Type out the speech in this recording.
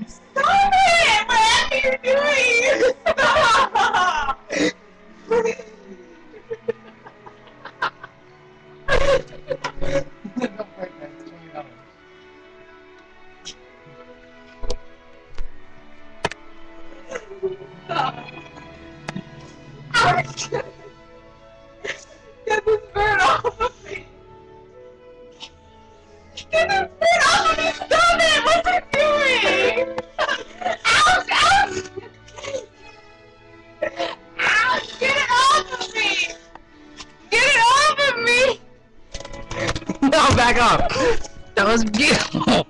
Stop it! Whatever you're doing! Stop! Don't break that. It's $20. Stop. Ouch! Get this bird off of me! Get this bird off of me! Stop it! What's it doing? Ouch! Ouch! Ouch! Get it off of me! Get it off of me! No, back off! That was beautiful!